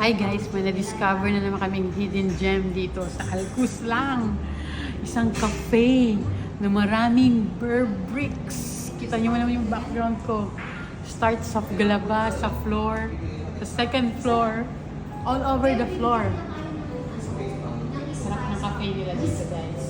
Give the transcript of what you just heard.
Hi guys, may na-discover na naman kaming hidden gem dito sa Alcus lang. Isang cafe na maraming burr bricks. Kita niyo naman yung background ko. Starts sa galaba, sa floor, the second floor, all over the floor. Sarap ng cafe nila dito guys.